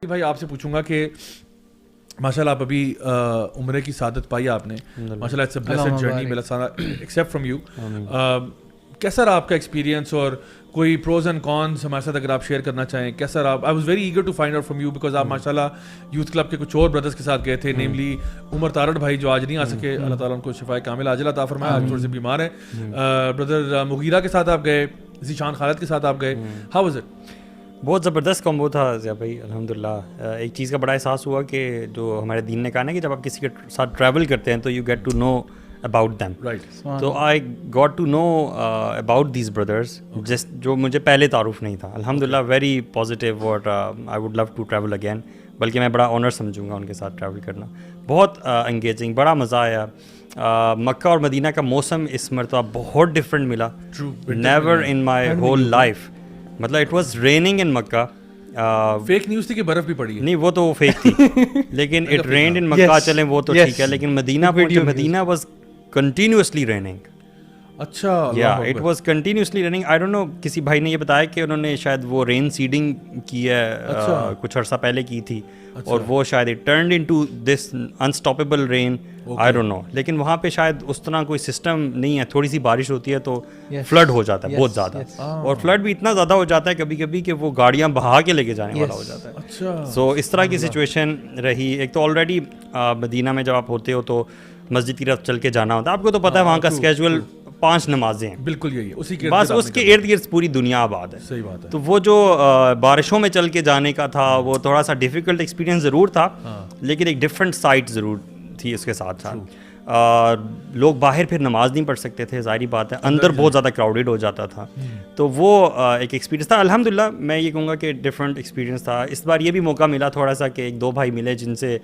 بھائی آپ سے پوچھوں گا کہ ماشاءاللہ آپ ابھی عمرے کی سعادت پائی آپ نے, ماشاءاللہ اٹس اے بلیسڈ جرنی میرا سارا ایکسیپٹ فرام یو. کیسا رہا آپ کا ایکسپیرینس, اور کوئی پروز اینڈ کونس ہمارے ساتھ اگر آپ شیئر کرنا چاہیں کیسا رہا؟ I was very eager to find out from you because آپ ماشاءاللہ یوتھ کلب کے کچھ اور بردرس کے ساتھ گئے تھے, نیملی عمر تارڑ بھائی جو آج نہیں آ سکے, اللہ تعالیٰ ان کو شفائے کامل عاجلہ عطا فرمائے, آج تھوڑے سے بیمار ہیں. بردر مغیرہ کے ساتھ آپ گئے, ذیشان خالد کے ساتھ آپ گئے, ہاؤ واز اٹ؟ بہت زبردست کمبو تھا ضیاء بھائی, الحمدللہ. ایک چیز کا بڑا احساس ہوا کہ جو ہمارے دین نے کہا نا کہ جب آپ کسی کے ساتھ ٹریول کرتے ہیں تو you get to know about them. تو I got to know about these brothers جو مجھے پہلے تعارف نہیں تھا. الحمدللہ ویری پازیٹیو, اور I would love to travel again, بلکہ میں بڑا آنر سمجھوں گا ان کے ساتھ ٹریول کرنا. بہت انگیجنگ, بڑا مزہ آیا. مکہ اور مدینہ کا موسم اس مرتبہ بہت ڈفرینٹ ملا, never in my whole life. مطلب it was raining in Mecca. Fake news تھی کہ برف بھی پڑی ہے؟ نہیں, وہ تو فیک تھی, لیکن اٹ رینڈ ان مکہ, چلیں وہ تو ٹھیک ہے, لیکن مدینہ پہنچے, مدینہ واز کنٹینیوسلی ریننگ. اچھا, yeah it was continuously raining. I don't know, کسی بھائی نے یہ بتایا کہ انہوں نے شاید وہ رین سیڈنگ کی ہے, کچھ عرصہ پہلے کی تھی, اور وہ شاید it turned into this unstoppable rain. I don't know, لیکن وہاں پہ شاید اس طرح کوئی سسٹم نہیں ہے, تھوڑی سی بارش ہوتی ہے تو فلڈ ہو جاتا ہے بہت زیادہ, اور فلڈ بھی اتنا زیادہ ہو جاتا ہے کبھی کبھی کہ وہ گاڑیاں بہا کے لے کے جانے والا ہو جاتا ہے. اچھا, سو اس طرح کی سچویشن رہی. ایک تو آلریڈی مدینہ میں جب آپ ہوتے ہو تو مسجد کی طرف چل کے جانا ہوتا ہے, آپ کو تو پتہ ہے وہاں کا اسکیجول 5 نمازیں ہیں, بالکل یہی ہے, اسی کے بس اس کے ارد گرد پوری دنیا آباد ہے. صحیح بات ہے. تو وہ جو بارشوں میں چل کے جانے کا تھا وہ تھوڑا سا ڈیفیکلٹ ایکسپیرینس ضرور تھا, لیکن ایک ڈفرینٹ سائٹ ضرور تھی اس کے ساتھ ساتھ. لوگ باہر پھر نماز نہیں پڑھ سکتے تھے, ظاہری بات ہے, اندر بہت زیادہ کراؤڈیڈ ہو جاتا تھا. تو وہ ایک ایکسپیرینس تھا. الحمدللہ میں یہ کہوں گا کہ ڈفرینٹ ایکسپیرینس تھا. اس بار یہ بھی موقع ملا تھوڑا سا کہ 1-2 بھائی ملے جن سے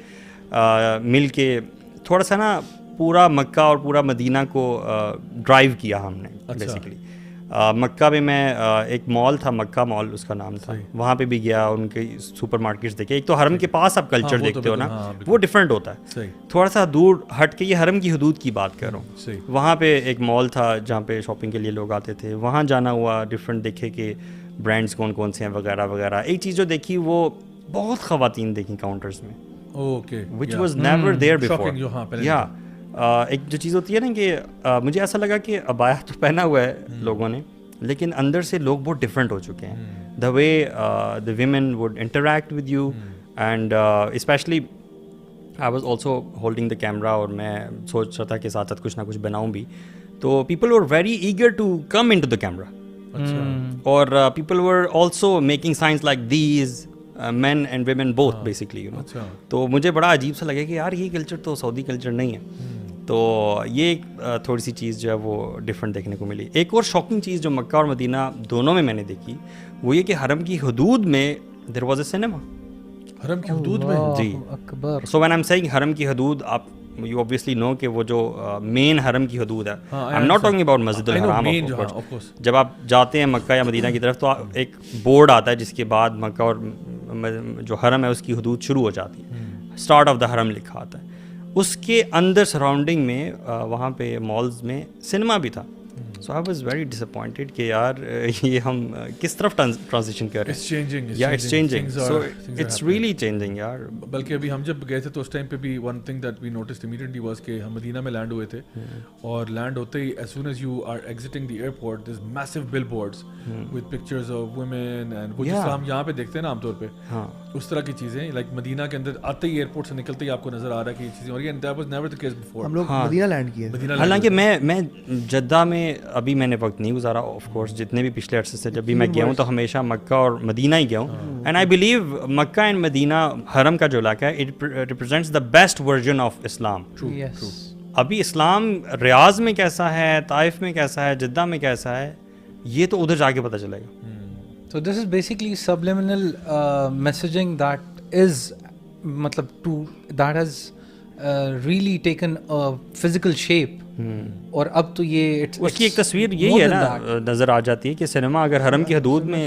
مل کے تھوڑا سا نا پورا مکہ اور پورا مدینہ کو ڈرائیو کیا ہم نے. بیسیکلی مکہ میں ایک مال تھا, مکہ مال اس کا نام تھا, وہاں پہ بھی گیا, ان کے سپر مارکیٹس دیکھے. ایک تو حرم کے پاس آپ کلچر دیکھتے ہو نا, وہ ڈفرینٹ ہوتا ہے. تھوڑا سا دور ہٹ کے, یہ حرم کی حدود کی بات کر رہا ہوں, وہاں پہ ایک مال تھا جہاں پہ شاپنگ کے لیے لوگ آتے تھے, وہاں جانا ہوا, ڈفرینٹ دیکھے کہ برانڈس کون کون سے ہیں وغیرہ وغیرہ. ایک چیز جو دیکھی وہ بہت خواتین دیکھیں کاؤنٹرز میں, which was never there before. یا ایک جو چیز ہوتی ہے نا کہ مجھے ایسا لگا کہ ابایا تو پہنا ہوا ہے لوگوں نے, لیکن اندر سے لوگ بہت ڈفرینٹ ہو چکے ہیں. The way the women would interact with you, and especially I was also holding the camera, اور میں سوچ رہا تھا کہ ساتھ ساتھ کچھ نہ کچھ بناؤں بھی. تو people were very eager to come in to the camera, اور people were also making signs like these, men and women both basically, you know. تو مجھے بڑا عجیب سا لگا کہ یار یہ کلچر تو سعودی کلچر نہیں ہے. تو یہ ایک تھوڑی سی چیز جو ہے وہ ڈفرینٹ دیکھنے کو ملی. ایک اور شاکنگ چیز جو مکہ اور مدینہ دونوں میں نے دیکھی وہ یہ کہ حرم کی حدود میں دیر واز اے سنیما. حرم کی حدود میں؟ جی. So when I am seeing حرم کی حدود, آپ یو اوبویسلی نو کہ وہ جو مین حرم کی حدود ہے, I am not talking about مسجد الحرام. جب آپ جاتے ہیں مکہ یا مدینہ کی طرف تو ایک بورڈ آتا ہے جس کے بعد مکہ اور جو حرم ہے اس کی حدود شروع ہو جاتی ہے, اسٹارٹ آف دا حرم لکھا آتا ہے. اس کے اندر سراؤنڈنگ میں وہاں پہ مالز میں سنیما بھی تھا. So I was very disappointed کہ یار یہ ہم کس طرف ٹرانزیشن کر رہے ہیں. Yeah it's changing, so it's really changing یار. بلکہ ابھی ہم جب گئے تھے تو اس ٹائم پہ بھی one thing that we noticed immediately was کہ ہم مدینہ میں لینڈ ہوئے تھے, اور لینڈ ہوتے ہی as soon as you are exiting the airport there is massive billboards with pictures of women, and وہ جس طرح ہم یہاں پہ دیکھتے ہیں نا عام طور پہ, اس طرح کی چیزیں لائک مدینہ کے اندر آتے ہی ایئرپورٹ سے نکلتے ہی آپ کو نظر آ رہا ہے کہ یہ چیزیں ہو رہی ہیں. And that was never the case before. ہم لوگ مدینہ لینڈ کیے. حالانکہ میں جدہ میں ابھی میں نے وقت نہیں گزارا, آف کورس جتنے بھی پچھلے عرصے سے جب بھی میں گیا ہوں تو ہمیشہ مکہ اور مدینہ ہی گیا ہوں. And I believe Makkah and Madina حرم کا جو علاقہ ہے it represents the best version of Islam. ابھی اسلام ریاض میں کیسا ہے, طائف میں کیسا ہے, جدہ میں کیسا ہے, یہ تو ادھر جا کے پتہ چلے گا. So this is basically subliminal messaging that is matlab that has really taken a physical shape. اور اب تو یہ اس کی ایک تصویر یہی ہے نا نظر آ جاتی ہے کہ سنیما اگر حرم کی حدود میں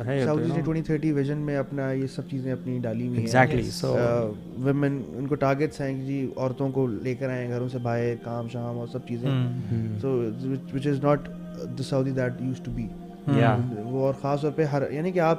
ہے. سعودی نے 2030 ویژن میں اپنا یہ سب چیزیں اپنی ڈالی ہوئی ہیں. ایگزیکٹلی. سو ویمن ان کو ٹارگیٹس ہیں کہ جی عورتوں کو لے کر آئیں گھروں سے باہر, کام شام اور سب چیزیں. So which is not the Saudi that used to be. وہ اور خاص طور پہ یعنی کہ آپ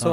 So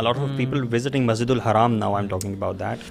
A lot of people visiting Masjidul Haram now I'm talking about that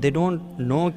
they don't know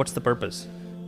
what's the purpose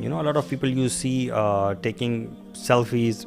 You know a lot of people you see taking selfies,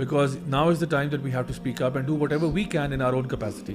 because now is the time that we have to speak up and do whatever we can in our own capacity.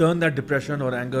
turn that depression or anger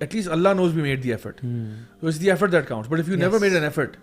at least Allah knows we made the effort. So it's the effort that counts. But if you never made an effort,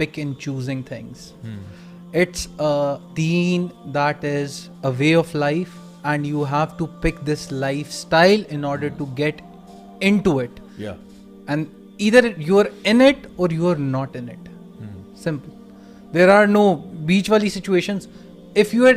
pick and choosing things. It's a deen that is a way of life, and you have to pick this lifestyle in order to get into it. Yeah. And either you're in it or you're not in it. Simple. There are no beach wali situations. If you are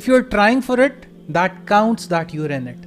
If you are trying for it, that counts that you're in it.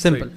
Simple.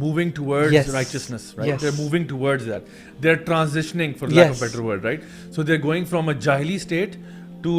moving towards righteousness, right? Yes. They're moving towards that. They're transitioning, for lack of a better word, right? So they're going from a jahili state to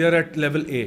they're at level A,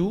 2,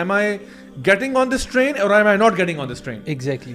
Am I getting on this train or am I not getting on this train? Exactly.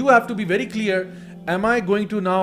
you have to be very clear. Am I going to now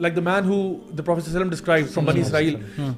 Like the man who the Prophet ﷺ described from Bani Israel,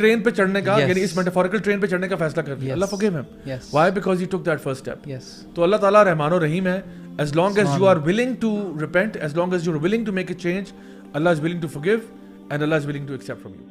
train پہ چڑھنے کا Yes. یعنی اس metaphorical train پہ چڑھنے کا فیصلہ کر لیا. Yes. Allah forgive him. Yes. Why? Because he took that first step. Yes. تو اللہ تعالیٰ رحمان و رحیم ہے. As long as you are willing to repent, as long as you are willing to make a change, Allah is willing to forgive and Allah is willing to accept from you.